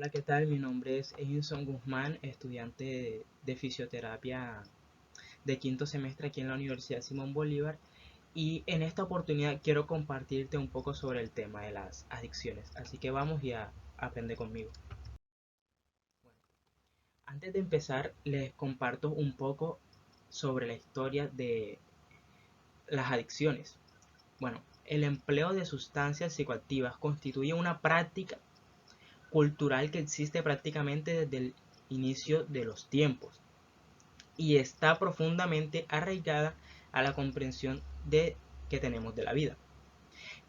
Hola, ¿qué tal? Mi nombre es Edinson Guzmán, estudiante de fisioterapia de quinto semestre aquí en la Universidad Simón Bolívar. Y en esta oportunidad quiero compartirte un poco sobre el tema de las adicciones. Así que vamos y aprende conmigo. Bueno, antes de empezar, les comparto un poco sobre la historia de las adicciones. Bueno, el empleo de sustancias psicoactivas constituye una práctica cultural que existe prácticamente desde el inicio de los tiempos y está profundamente arraigada a la comprensión que tenemos de la vida.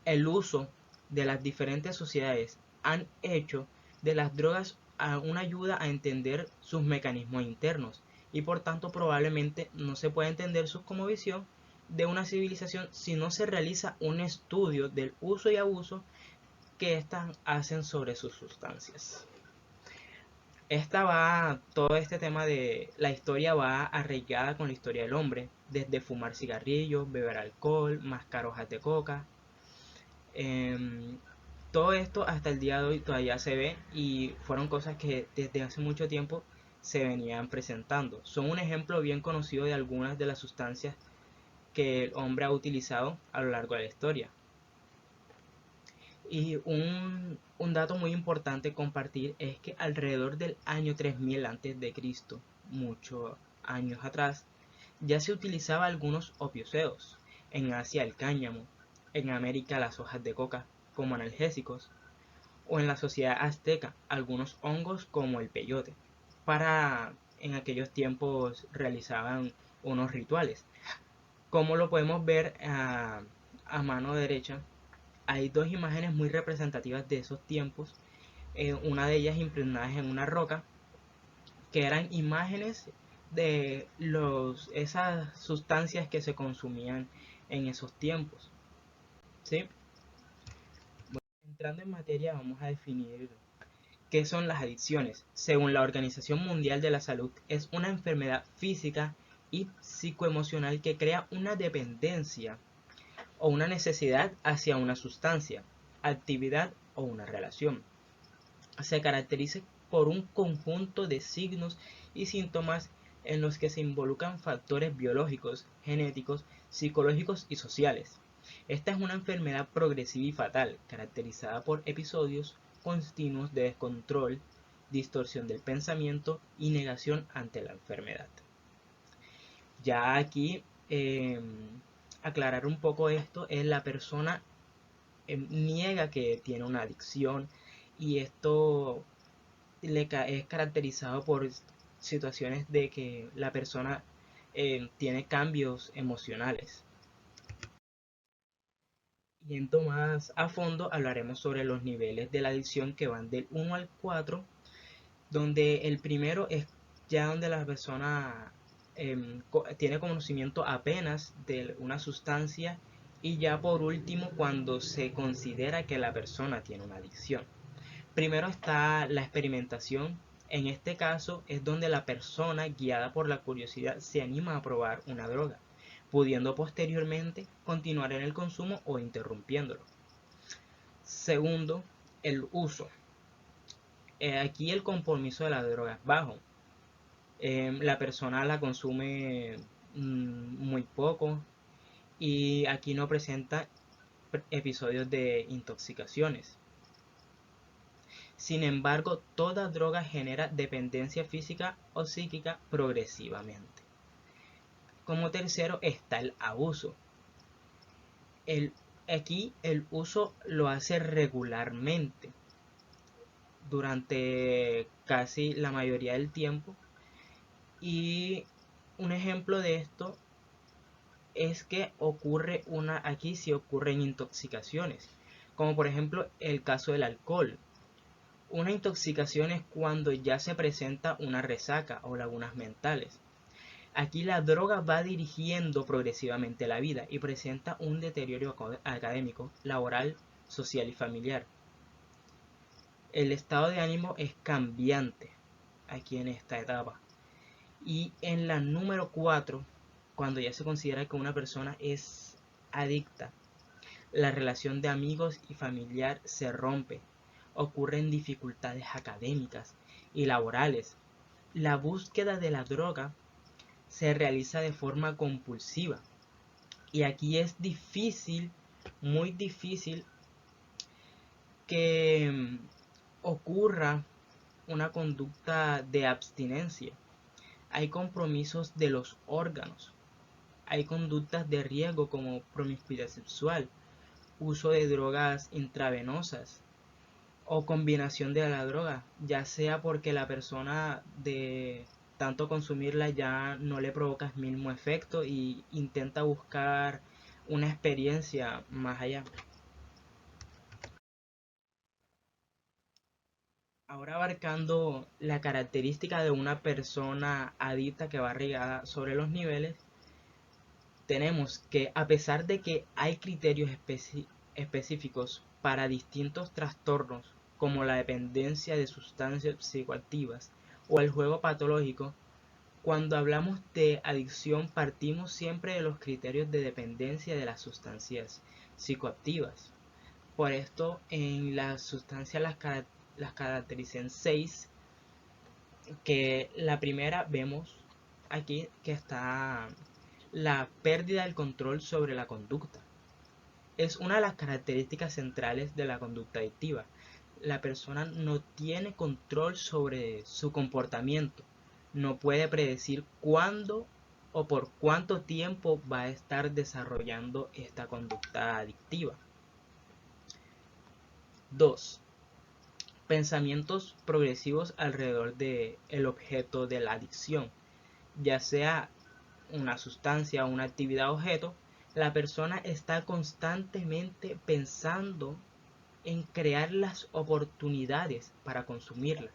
El uso de las diferentes sociedades han hecho de las drogas una ayuda a entender sus mecanismos internos y por tanto probablemente no se puede entender su visión de una civilización si no se realiza un estudio del uso y abuso que éstas hacen sobre sus sustancias. Todo este tema de la historia va arraigada con la historia del hombre, desde fumar cigarrillos, beber alcohol, mascar hojas de coca. em, Todo esto hasta el día de hoy todavía se ve y fueron cosas que desde hace mucho tiempo se venían presentando. Son un ejemplo bien conocido de algunas de las sustancias que el hombre ha utilizado a lo largo de la historia. Y un dato muy importante compartir es que alrededor del año 3000 antes de Cristo, muchos años atrás, ya se utilizaba algunos opioideos. En Asia el cáñamo, en América las hojas de coca como analgésicos, o en la sociedad azteca algunos hongos como el peyote. En aquellos tiempos realizaban unos rituales. Como lo podemos ver a mano derecha, hay dos imágenes muy representativas de esos tiempos, una de ellas impregnadas en una roca, que eran imágenes de esas sustancias que se consumían en esos tiempos. ¿Sí? Bueno, entrando en materia, vamos a definir qué son las adicciones. Según la Organización Mundial de la Salud, es una enfermedad física y psicoemocional que crea una dependencia o una necesidad hacia una sustancia, actividad o una relación. Se caracteriza por un conjunto de signos y síntomas en los que se involucran factores biológicos, genéticos, psicológicos y sociales. Esta es una enfermedad progresiva y fatal, caracterizada por episodios continuos de descontrol, distorsión del pensamiento y negación ante la enfermedad. Ya aquí, aclarar un poco esto, es la persona niega que tiene una adicción y esto es caracterizado por situaciones de que la persona tiene cambios emocionales. Yendo más a fondo, hablaremos sobre los niveles de la adicción que van del 1 al 4, donde el primero es ya donde la persona tiene conocimiento apenas de una sustancia y ya por último cuando se considera que la persona tiene una adicción. Primero está la experimentación. En este caso es donde la persona, guiada por la curiosidad, se anima a probar una droga, pudiendo posteriormente continuar en el consumo o interrumpiéndolo. Segundo, el uso. Aquí el compromiso de la droga es bajo. La persona la consume muy poco y aquí no presenta episodios de intoxicaciones. Sin embargo, toda droga genera dependencia física o psíquica progresivamente. Como tercero está el abuso. El, Aquí el uso lo hace regularmente durante casi la mayoría del tiempo. Y un ejemplo de esto es que aquí sí ocurren intoxicaciones, como por ejemplo el caso del alcohol. Una intoxicación es cuando ya se presenta una resaca o lagunas mentales. Aquí la droga va dirigiendo progresivamente la vida y presenta un deterioro académico, laboral, social y familiar. El estado de ánimo es cambiante aquí en esta etapa. Y en la número 4, cuando ya se considera que una persona es adicta, la relación de amigos y familiar se rompe, ocurren dificultades académicas y laborales. La búsqueda de la droga se realiza de forma compulsiva y aquí es difícil, muy difícil que ocurra una conducta de abstinencia. Hay compromisos de los órganos, hay conductas de riesgo como promiscuidad sexual, uso de drogas intravenosas o combinación de la droga, ya sea porque la persona de tanto consumirla ya no le provoca el mismo efecto y intenta buscar una experiencia más allá. Ahora abarcando la característica de una persona adicta que va regada sobre los niveles, tenemos que a pesar de que hay criterios específicos para distintos trastornos como la dependencia de sustancias psicoactivas o el juego patológico, cuando hablamos de adicción partimos siempre de los criterios de dependencia de las sustancias psicoactivas. Por esto en las sustancias las caracterizan seis, que la primera vemos aquí que está la pérdida del control sobre la conducta. Es una de las características centrales de la conducta adictiva. La persona no tiene control sobre su comportamiento, no puede predecir cuándo o por cuánto tiempo va a estar desarrollando esta conducta adictiva. 2. Pensamientos progresivos alrededor del objeto de la adicción, ya sea una sustancia o una actividad objeto. La persona está constantemente pensando en crear las oportunidades para consumirla,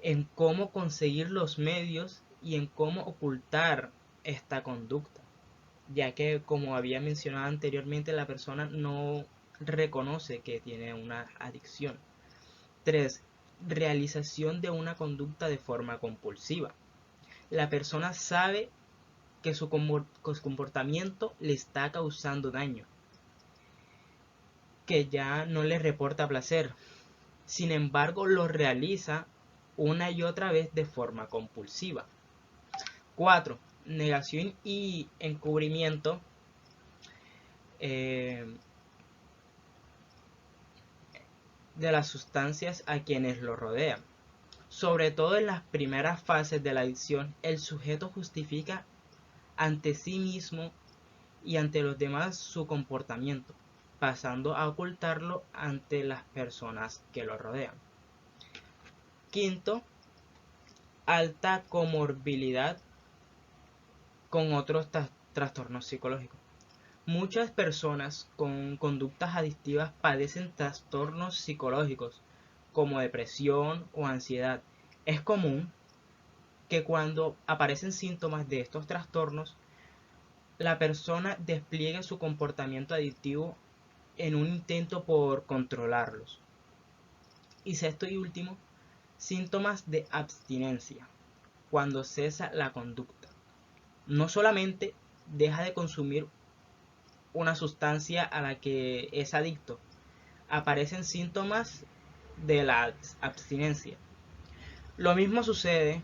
en cómo conseguir los medios y en cómo ocultar esta conducta, ya que como había mencionado anteriormente, la persona no reconoce que tiene una adicción. 3. Realización de una conducta de forma compulsiva. La persona sabe que su comportamiento le está causando daño, que ya no le reporta placer. Sin embargo, lo realiza una y otra vez de forma compulsiva. 4. Negación y encubrimiento de las sustancias a quienes lo rodean. Sobre todo en las primeras fases de la adicción, el sujeto justifica ante sí mismo y ante los demás su comportamiento, pasando a ocultarlo ante las personas que lo rodean. 5. Alta comorbilidad con otros trastornos psicológicos. Muchas personas con conductas adictivas padecen trastornos psicológicos como depresión o ansiedad. Es común que cuando aparecen síntomas de estos trastornos, la persona despliegue su comportamiento adictivo en un intento por controlarlos. Y sexto y último, síntomas de abstinencia, cuando cesa la conducta. No solamente deja de consumir una sustancia a la que es adicto, aparecen síntomas de la abstinencia. Lo mismo sucede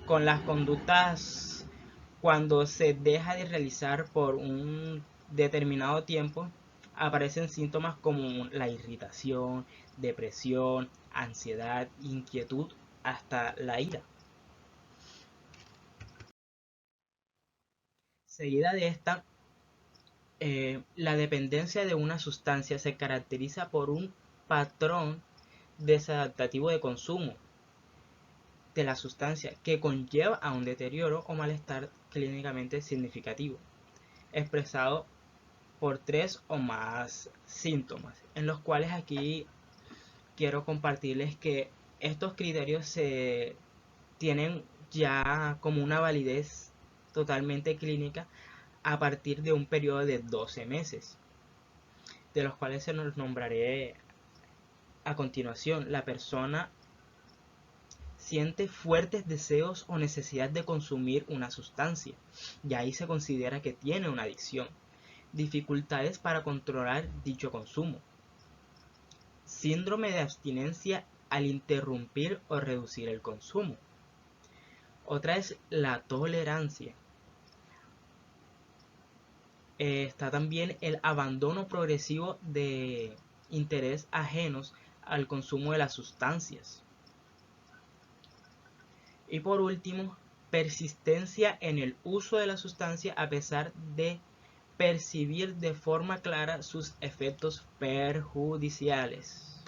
con las conductas cuando se deja de realizar por un determinado tiempo. Aparecen síntomas como la irritación, depresión, ansiedad, inquietud, hasta la ira. Seguida de esta, la dependencia de una sustancia se caracteriza por un patrón desadaptativo de consumo de la sustancia que conlleva a un deterioro o malestar clínicamente significativo, expresado por 3 o más síntomas, en los cuales aquí quiero compartirles que estos criterios se tienen ya como una validez totalmente clínica a partir de un periodo de 12 meses, de los cuales se nos nombraré a continuación. La persona siente fuertes deseos o necesidad de consumir una sustancia, y ahí se considera que tiene una adicción. Dificultades para controlar dicho consumo. síndrome de abstinencia al interrumpir o reducir el consumo. Otra es la tolerancia. Está también el abandono progresivo de interés ajenos al consumo de las sustancias. Y por último, persistencia en el uso de la sustancia a pesar de percibir de forma clara sus efectos perjudiciales.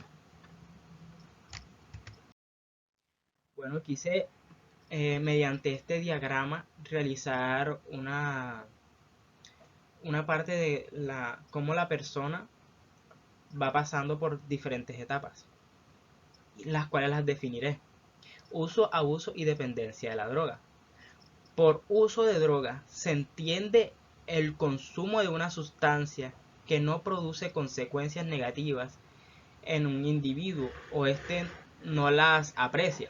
Bueno, quise mediante este diagrama realizar una parte de cómo la persona va pasando por diferentes etapas, las cuales las definiré. Uso, abuso y dependencia de la droga. Por uso de droga se entiende el consumo de una sustancia que no produce consecuencias negativas en un individuo o este no las aprecia.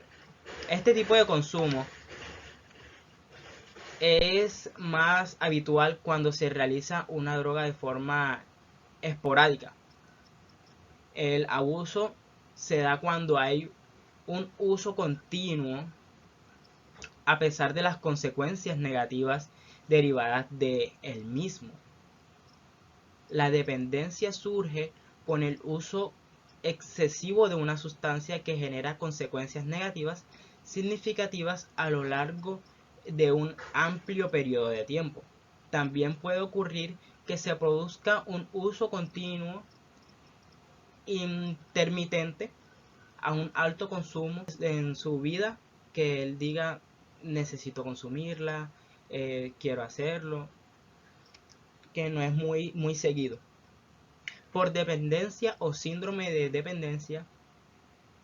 Este tipo de consumo es más habitual cuando se realiza una droga de forma esporádica. El abuso se da cuando hay un uso continuo a pesar de las consecuencias negativas derivadas de el mismo. La dependencia surge con el uso excesivo de una sustancia que genera consecuencias negativas significativas a lo largo de un amplio periodo de tiempo. También puede ocurrir que se produzca un uso continuo intermitente a un alto consumo en su vida, que él diga necesito consumirla, quiero hacerlo, que no es muy seguido. Por dependencia o síndrome de dependencia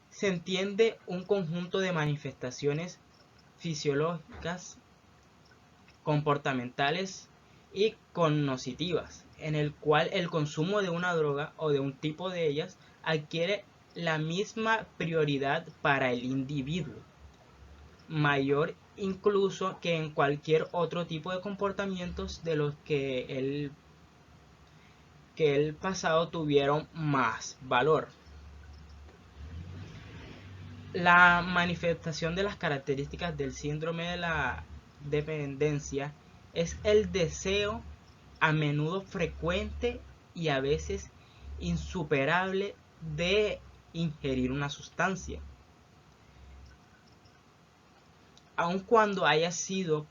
se entiende un conjunto de manifestaciones fisiológicas, comportamentales y cognitivas, en el cual el consumo de una droga o de un tipo de ellas adquiere la misma prioridad para el individuo, mayor incluso que en cualquier otro tipo de comportamientos de los que el pasado tuvieron más valor. La manifestación de las características del síndrome de la dependencia es el deseo, a menudo frecuente y a veces insuperable, de ingerir una sustancia, aun cuando haya sido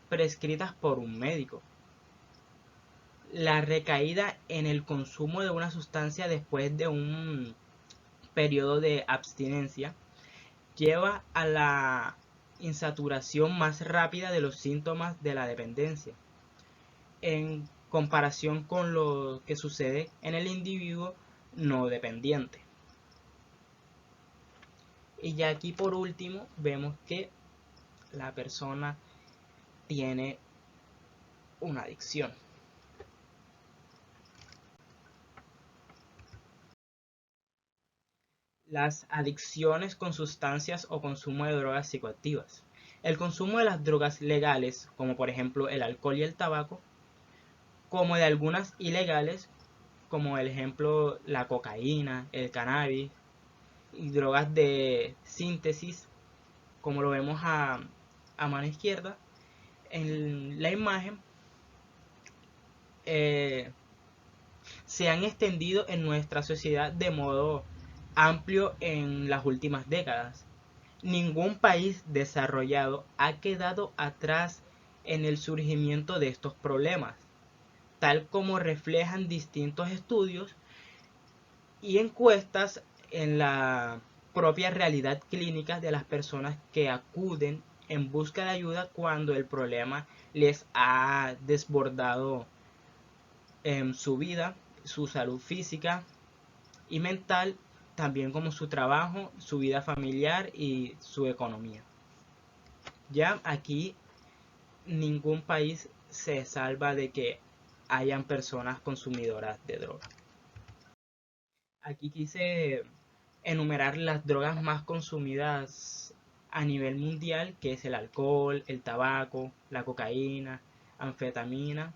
prescritas por un médico. La recaída en el consumo de una sustancia después de un periodo de abstinencia lleva a la insaturación más rápida de los síntomas de la dependencia, en comparación con lo que sucede en el individuo no dependiente. Y ya aquí por último vemos que la persona tiene una adicción. Las adicciones con sustancias o consumo de drogas psicoactivas. El consumo de las drogas legales, como por ejemplo el alcohol y el tabaco, como de algunas ilegales, como el ejemplo la cocaína, el cannabis y drogas de síntesis, como lo vemos a mano izquierda en la imagen, eh, se han extendido en nuestra sociedad de modo amplio en las últimas décadas. Ningún país desarrollado ha quedado atrás en el surgimiento de estos problemas, tal como reflejan distintos estudios y encuestas en la propia realidad clínica de las personas que acuden en busca de ayuda cuando el problema les ha desbordado en su vida, su salud física y mental, también como su trabajo, su vida familiar y su economía. Ya aquí ningún país se salva de que hayan personas consumidoras de droga. Aquí quise enumerar las drogas más consumidas a nivel mundial, que es el alcohol, el tabaco, la cocaína, anfetamina,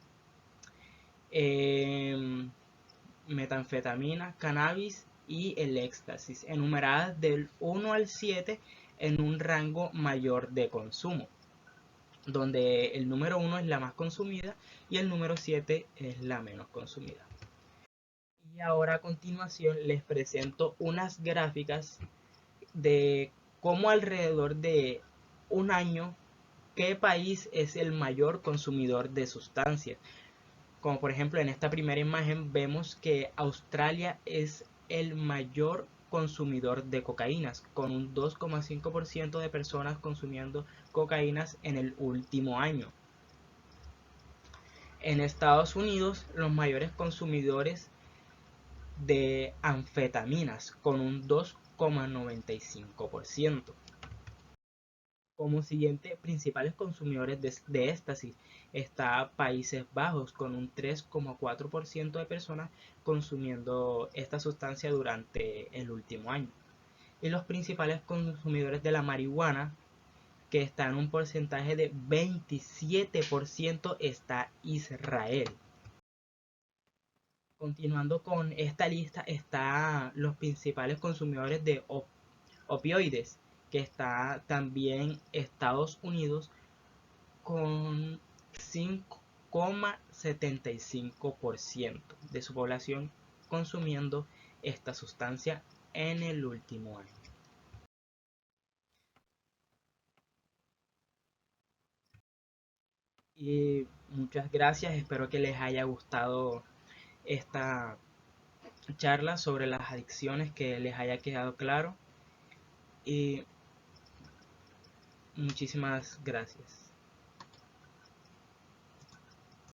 metanfetamina, cannabis y el éxtasis, enumeradas del 1 al 7 en un rango mayor de consumo, donde el número 1 es la más consumida y el número 7 es la menos consumida. Y ahora a continuación les presento unas gráficas de cómo alrededor de un año qué país es el mayor consumidor de sustancias. Como por ejemplo en esta primera imagen vemos que Australia es el mayor consumidor de cocaínas, con un 2,5% de personas consumiendo cocaínas en el último año. En Estados Unidos, los mayores consumidores de anfetaminas, con un 2,95%. Como siguiente, principales consumidores de éxtasis está Países Bajos con un 3,4% de personas consumiendo esta sustancia durante el último año. Y los principales consumidores de la marihuana, que está en un porcentaje de 27%, está Israel. Continuando con esta lista está los principales consumidores de opioides, que está también Estados Unidos con 5,75% de su población consumiendo esta sustancia en el último año. Y muchas gracias, espero que les haya gustado esta charla sobre las adicciones, que les haya quedado claro y muchísimas gracias.